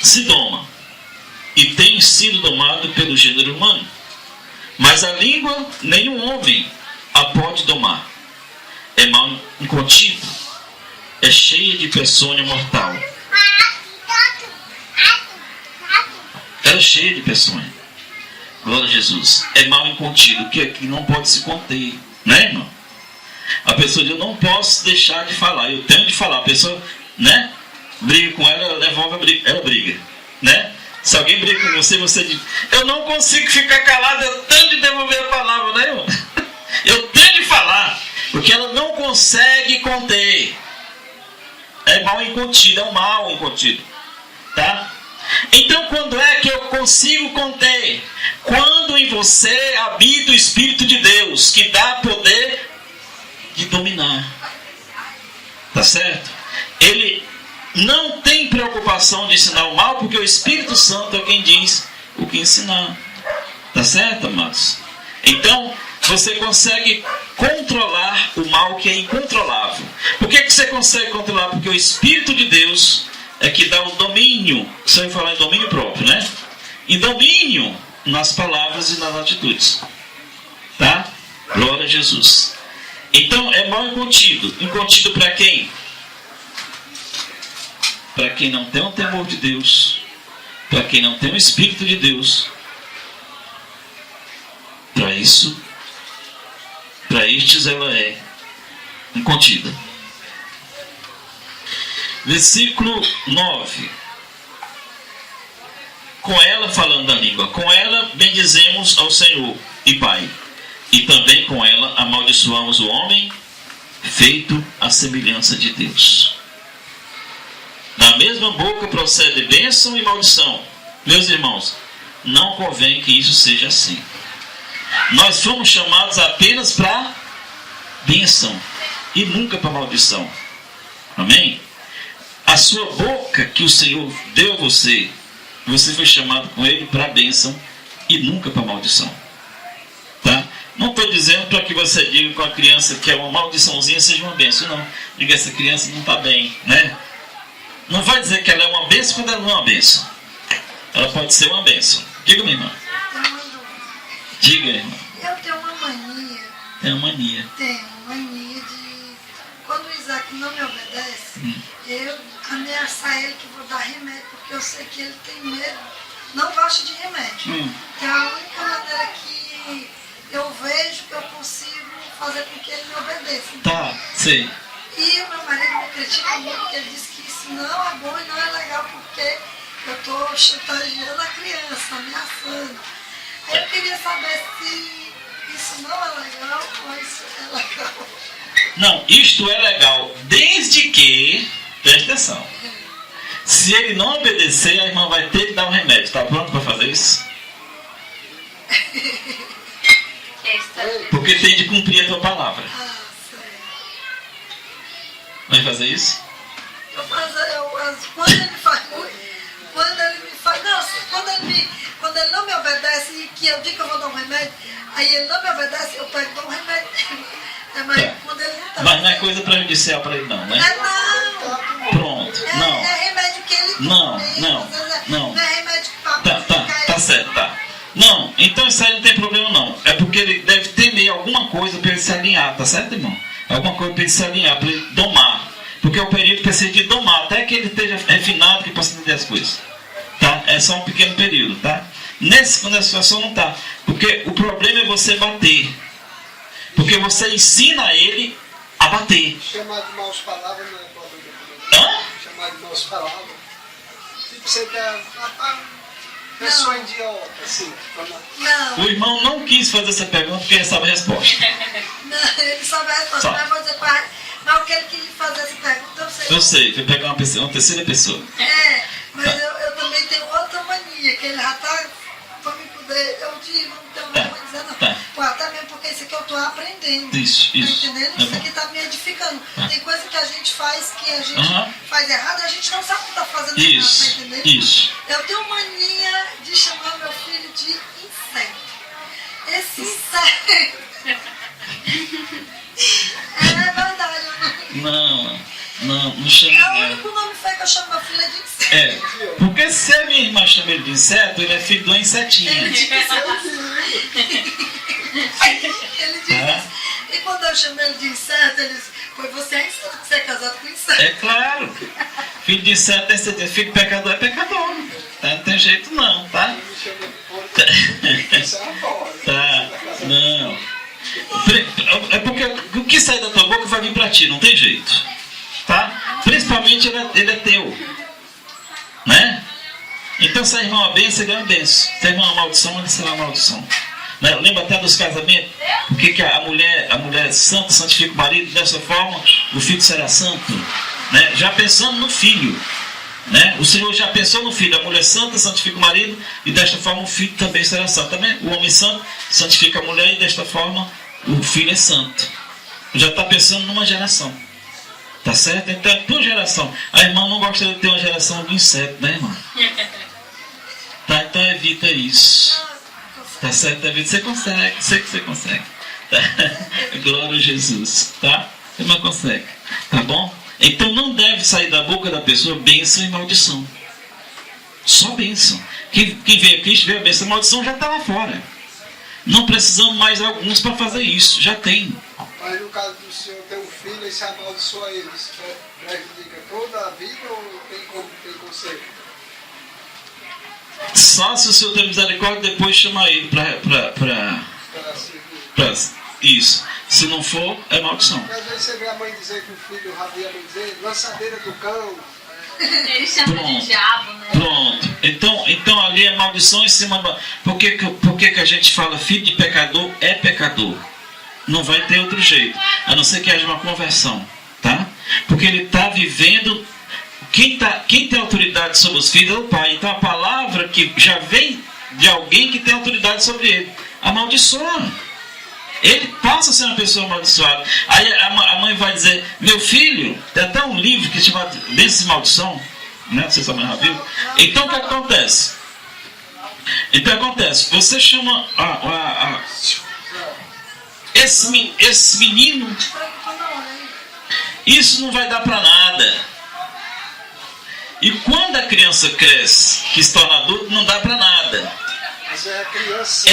se doma e tem sido domado pelo gênero humano. Mas a língua, nenhum homem a pode domar. É mal incontido, é cheia de peçonha mortal. Ela é cheia de peçonha. Glória a Jesus. É mal incontido, que não pode se conter, né, irmão? A pessoa diz, eu não posso deixar de falar, eu tenho de falar. A pessoa, né, briga com ela, ela devolve a briga, ela briga, né? Se alguém briga com você, você diz, eu não consigo ficar calado, eu tenho de devolver a palavra, né, irmão? Eu tenho de falar, porque ela não consegue conter. É mal incontido, é um mal incontido, tá? Então, quando é que eu consigo conter? Quando em você habita o Espírito de Deus, que dá poder de dominar. Tá certo? Ele não tem preocupação de ensinar o mal, porque o Espírito Santo é quem diz o que ensinar. Tá certo, amados? Então, você consegue controlar o mal que é incontrolável. Por que você consegue controlar? Porque o Espírito de Deus é que dá o domínio. Você vai falar em domínio próprio, né? Em domínio nas palavras e nas atitudes. Tá? Glória a Jesus. Então, é mal incontido. Incontido para quem? Para quem não tem o temor de Deus. Para quem não tem o Espírito de Deus. Para estes ela é incontida. Versículo 9. Com ela, falando da língua, com ela bendizemos ao Senhor e Pai. E também com ela amaldiçoamos o homem, feito à semelhança de Deus. Da mesma boca procede bênção e maldição. Meus irmãos, não convém que isso seja assim. Nós fomos chamados apenas para bênção e nunca para maldição. Amém? A sua boca que o Senhor deu a você, você foi chamado com ele para bênção e nunca para maldição. Tá? Não estou dizendo para que você diga com a criança que é uma maldiçãozinha seja uma bênção, não. Diga, essa criança não está bem, né? Não vai dizer que ela é uma bênção quando ela não é uma bênção. Ela pode ser uma bênção. Diga, minha irmã. Diga, irmã. Eu tenho uma mania. Tem uma mania. Tenho uma mania de... Quando o Isaac não me obedece, eu ameaçar ele que vou dar remédio, porque eu sei que ele tem medo, não gosta de remédio. Que é a única maneira que eu vejo que eu consigo fazer com que ele me obedeça. Tá, sei. E o meu marido me critica muito, porque ele diz que isso não é bom e não é legal, porque eu estou chantageando a criança, ameaçando. Aí eu queria saber se isso não é legal ou isso é legal. Não, isto é legal, desde que, preste atenção, se ele não obedecer, a irmã vai ter que dar um remédio. Está pronto para fazer isso? Porque tem de cumprir a tua palavra. Sei. Vai fazer isso? Quando ele faz muito, quando ele me faz, não, quando ele não me obedece e que eu digo que eu vou dar um remédio, aí ele não me obedece, eu pego e dou um remédio. Mas quando ele não tá. Mas não é coisa prejudicial para ele não, né? Não. Pronto, não. É remédio que ele não. Não é remédio para Tá certo, tá. Não, então isso aí não tem problema não. É porque ele deve temer alguma coisa para ele se alinhar, tá certo, irmão? Alguma coisa para ele se alinhar, para ele domar. Porque o período precisa de domar, até que ele esteja refinado, que possa entender as coisas. Tá? É só um pequeno período, tá? Quando a situação não tá. Porque o problema é você bater. Porque você ensina ele a bater. Chamar de maus palavras não é problema. Hã? Chamar de maus palavras. Tipo, você tá pessoa idiota, assim. Não, O irmão não quis fazer essa pergunta porque ele sabe a resposta. não, ele sabe a resposta, mas eu vou dizer para mas o que ele queria fazer essa pergunta, Eu sei, foi pegar uma terceira pessoa. Mas eu também tenho outra mania, que ele já tá para me poder, eu digo, não tenho vergonha de dizer não. Tá. Pô, até mesmo porque isso aqui eu tô aprendendo. Isso. Tá entendendo? É Isso bom. aqui tá me edificando. Tem coisa que a gente faz que a gente Aham. faz errado e a gente não sabe que tá fazendo Isso, errado, tá entendendo? isso. Eu tenho mania de chamar meu filho de inseto. Esse inseto. É verdade. Não chama É o não. único nome feio que eu chamo meu filho é de inseto. Porque se a minha irmã chama ele de inseto, ele é filho de uma insetinha. Ele diz assim. E quando eu chamo ele de inseto, ele diz, pois você é inseto, você é casado com inseto. É claro. Filho de inseto tem certeza. Filho de pecador é pecador. Tá? Não tem jeito não, tá? Tá. Não. É porque o que sai da tua boca vai vir pra ti, não tem jeito. Tá? Principalmente ele é teu. Né? Então se a irmã é uma bênção, ele é uma bênção. Se a irmã é uma maldição, ele será uma maldição. Né? Lembra até dos casamentos? Porque que a mulher santa santifica o marido, dessa forma o filho será santo. Né? Já pensando no filho. Né? O Senhor já pensou no filho. A mulher santa santifica o marido e desta forma o filho também será santo. Também o homem santo santifica a mulher e desta forma o filho é santo. Já está pensando numa geração. Tá certo? Então é tua geração. A irmã não gosta de ter uma geração de inseto, né, irmã? Tá? Então evita isso. Tá certo? Evita. Você consegue. Sei que você consegue. Tá? Glória a Jesus. Tá? Você não consegue. Tá bom? Então não deve sair da boca da pessoa bênção e maldição. Só bênção. Quem vê Cristo vê a bênção. A maldição já está lá fora. Não precisamos mais de alguns para fazer isso. Já tem. Mas no caso do senhor ter um filho e se amaldiçoa ele, isso prejudica toda a vida ou tem conselho? Só se o senhor tem misericórdia, depois chamar ele para isso. Se não for, é maldição. Porque às vezes você vê a mãe dizer que o filho, rabia a mãe dizer, lançadeira do cão. Ele chama de diabo, né? Pronto. Então ali é maldição em cima da... Por que a gente fala filho de pecador é pecador? Não vai ter outro jeito. A não ser que haja uma conversão. Tá? Porque ele está vivendo... Quem tem autoridade sobre os filhos é o pai. Então a palavra que já vem de alguém que tem autoridade sobre ele. Amaldiçoa. Ele passa a ser uma pessoa amaldiçoada. Aí a mãe vai dizer, meu filho, tem até um livro que se chama Bênção e Maldição, né? Você sabe, já viu? Então o que acontece? Você chama esse menino, isso não vai dar para nada. E quando a criança cresce, que se torna adulto, não dá para nada. Mas é a criança.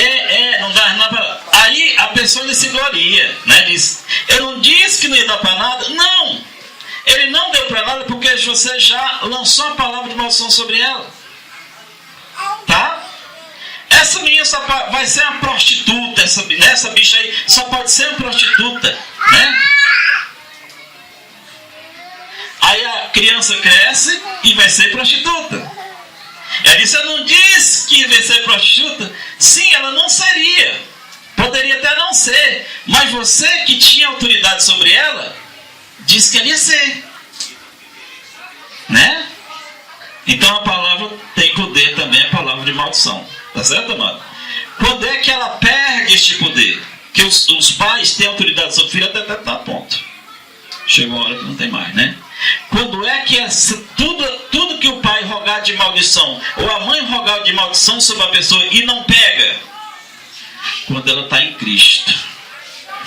Não dá nada pra nada. Aí a pessoa ainda se gloria, né? Diz, eu não disse que não ia dar para nada. Não! Ele não deu para nada porque você já lançou a palavra de maldição sobre ela. Tá? Essa menina só vai ser uma prostituta. Essa bicha aí só pode ser uma prostituta, né? Aí a criança cresce e vai ser prostituta. Ela disse, eu não disse que ia ser prostituta. Sim, ela não seria. Poderia até não ser. Mas você que tinha autoridade sobre ela, disse que ela ia ser. Né? Então a palavra tem poder também, a palavra de maldição. Tá certo, amado? Quando é que ela perde este poder? Que os pais têm autoridade sobre o filho até tá ponto. Chegou a hora que não tem mais, né? Quando é que tudo que o pai rogar de maldição, ou a mãe rogar de maldição sobre a pessoa e não pega? Quando ela está em Cristo.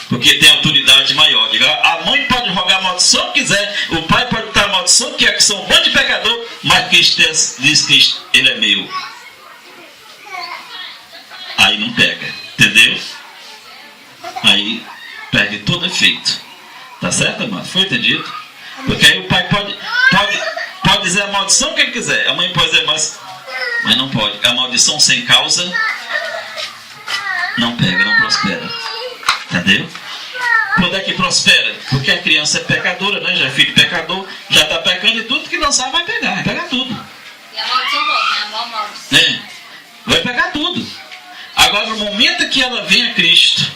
Porque tem autoridade maior. A mãe pode rogar maldição que quiser, o pai pode estar maldição que são um bando de pecador, mas Cristo diz que ele é meu. Aí não pega, entendeu? Aí perde todo efeito. Tá certo, amado? Foi entendido? Porque aí o pai pode dizer a maldição que ele quiser. A mãe pode dizer, mas não pode. A maldição sem causa não pega, não prospera. Entendeu? Quando é que prospera? Porque a criança é pecadora, né? Já é filho pecador, já está pecando e tudo que lançar vai pegar tudo. E a maldição volta, né? A maldição. Vai pegar tudo. Agora, no momento que ela vem a Cristo,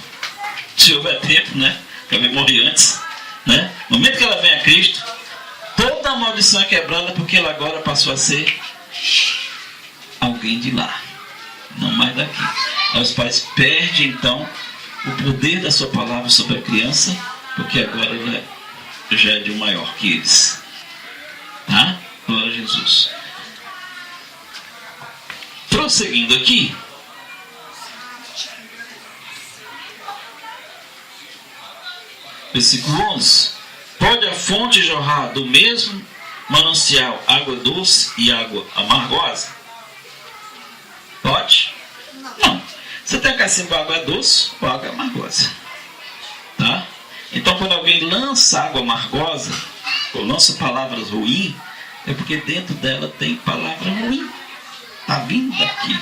se houver tempo, né? Ela morrer antes, né? No momento que ela vem a Cristo, toda a maldição é quebrada porque ela agora passou a ser alguém de lá, não mais daqui. Aí os pais perdem então o poder da sua palavra sobre a criança, porque agora ela já é de um maior que eles. Tá? Glória a Jesus. Prosseguindo aqui, versículo 11: pode a fonte jorrar do mesmo manancial água doce e água amargosa? Pode? Não. Você tem que assim água doce ou água amargosa. Tá? Então, quando alguém lança água amargosa, ou lança palavras ruins, é porque dentro dela tem palavra ruim. Está vindo daqui.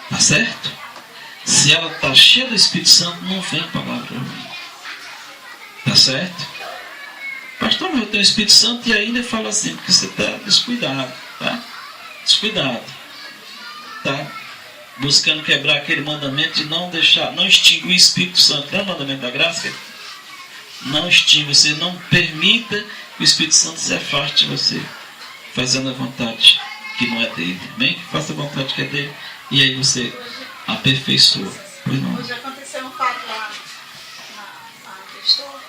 Tá certo? Se ela está cheia do Espírito Santo, não vem palavra ruim. Tá certo? Pastor, mas eu tenho o Espírito Santo e ainda fala assim, porque você está descuidado. Tá? Descuidado. Tá? Buscando quebrar aquele mandamento de não deixar, não extinguir o Espírito Santo. Não é o mandamento da graça? Não extingue. Você não permita que o Espírito Santo se afaste de você, fazendo a vontade que não é dele. Bem, faça a vontade que é dele, e aí você aperfeiçoa. Hoje aconteceu um fato lá na estou.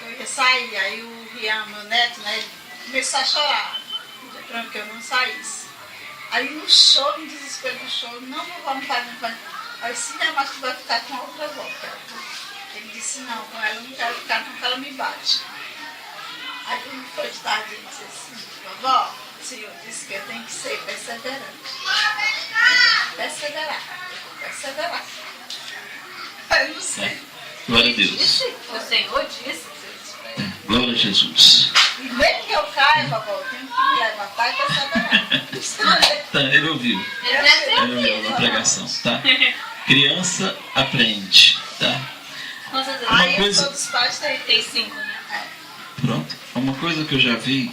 Eu ia sair, aí o Rian, meu neto, né, ele começou a chorar, para que eu não saísse. Aí no choro, no desespero do choro, não vamos fazer. Aí sim, mas tu vai ficar com a outra avó. Ele disse, não, com ela eu não quero ficar, porque ela me bate. Aí quando foi de tarde, ele disse assim, vovó, o senhor disse que eu tenho que ser perseverante. Perseverar. Aí eu não sei. Glória a Deus. O Senhor disse. Glória a Jesus. E mesmo que eu caia, vovó, eu tenho que me levantar e perseverar. Tá, ele ouviu. Ele ouviu na pregação, tá? Criança aprende, tá? Uma Aí coisa... todos os pais Tem 5, né? Pronto. Uma coisa que eu já vi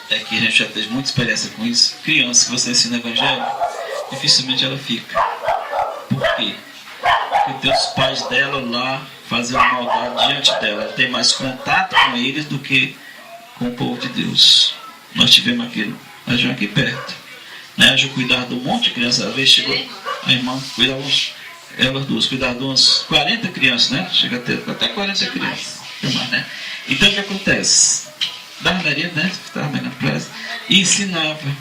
é que a gente já teve muita experiência com isso. Criança que você ensina evangelho, dificilmente ela fica. Por quê? Porque tem os pais dela lá fazendo maldade diante dela. Ela tem mais contato com eles do que com o povo de Deus. Nós tivemos aqui perto. Né? A Ju cuidava de um monte de crianças. Às vezes chegou a irmã, cuidava elas duas, cuidava de umas 40 crianças, né? Chega a ter até 40 crianças. Né? Então o que acontece? Dava merenda, né? E ensinava.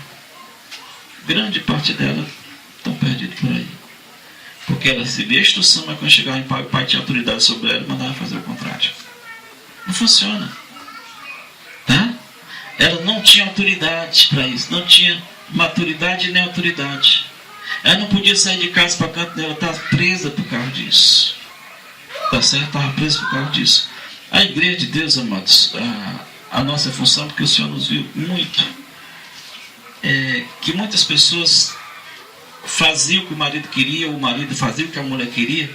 Grande parte delas estão perdidas por aí. Porque ela recebia a instrução, mas quando chegava em pai, o pai tinha autoridade sobre ela e mandava fazer o contrário. Não funciona. Tá? Ela não tinha autoridade para isso. Não tinha maturidade nem autoridade. Ela não podia sair de casa para canto dela. Estava presa por causa disso. Tá certo? Estava presa por causa disso. A igreja de Deus, amados, a nossa função, porque o Senhor nos viu muito, que muitas pessoas faziam o que o marido queria, ou o marido fazia o que a mulher queria,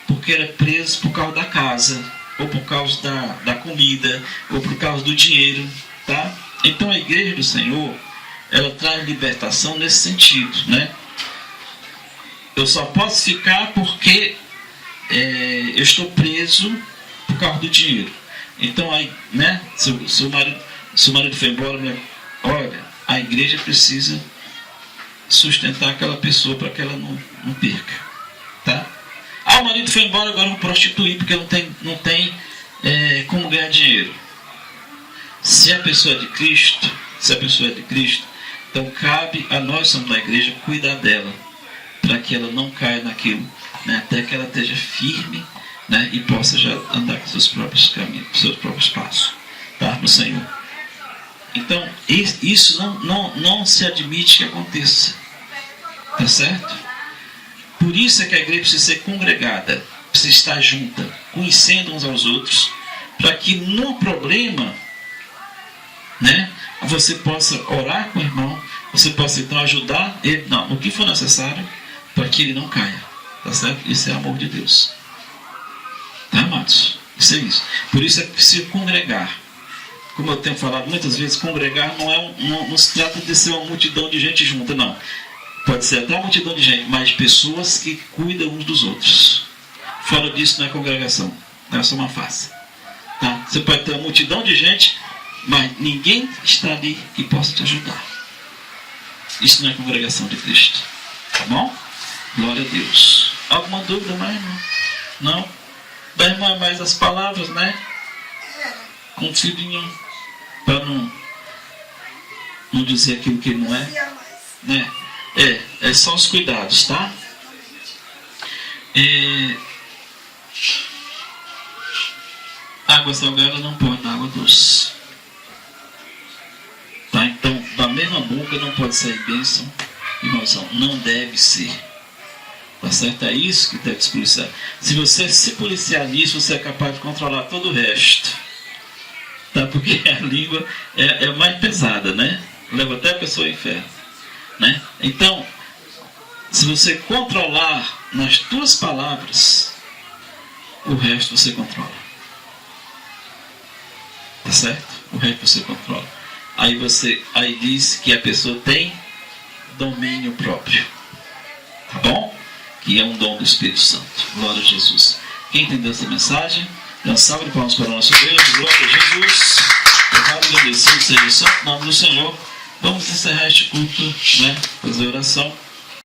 porque era preso por causa da casa, ou por causa da comida, ou por causa do dinheiro, tá? Então a igreja do Senhor, ela traz libertação nesse sentido, né? Eu só posso ficar porque eu estou preso por causa do dinheiro. Então aí, né? Se o marido foi embora, olha, a igreja precisa sustentar aquela pessoa para que ela não perca, tá? O marido foi embora, agora eu vou prostituir porque não tem como ganhar dinheiro. Se a pessoa é de Cristo, então cabe a nós, somos da igreja, cuidar dela, para que ela não caia naquilo, né? Até que ela esteja firme, né? E possa já andar com seus próprios caminhos, seus próprios passos, tá? No Senhor. Então, isso não se admite que aconteça. Tá certo? Por isso é que a igreja precisa ser congregada, precisa estar junta, conhecendo uns aos outros, para que no problema, né, você possa orar com o irmão, você possa então ajudar ele, no que for necessário, para que ele não caia. Tá certo? Isso é amor de Deus. Tá, amados? Isso é isso. Por isso é preciso congregar. Como eu tenho falado muitas vezes, congregar não se trata de ser uma multidão de gente junta, não. Pode ser até uma multidão de gente, mas pessoas que cuidam uns dos outros. Fora disso não é congregação, é só uma face. Tá? Você pode ter uma multidão de gente, mas ninguém está ali que possa te ajudar. Isso não é congregação de Cristo. Tá bom? Glória a Deus. Alguma dúvida mais? Não? Da irmã, mais as palavras, né? Com o filhinho, para não dizer aquilo que não é. Né? É só os cuidados, tá? Água salgada não pode dar água doce. Tá? Então, da mesma boca não pode sair bênção e maldição. Não deve ser. Tá certo? É isso que deve se policiar. Se você se policiar nisso, você é capaz de controlar todo o resto. Tá? Porque a língua é mais pesada, né? Leva até a pessoa ao inferno. Né? Então, se você controlar nas tuas palavras, o resto você controla. Tá certo? O resto você controla. Aí diz que a pessoa tem domínio próprio. Tá bom? Que é um dom do Espírito Santo. Glória a Jesus. Quem entendeu essa mensagem? Dê um salve de palmas para o nosso Deus. Glória a Jesus. Louvado e agradecido seja o santo nome do Senhor. Vamos encerrar este culto, né? Fazer oração.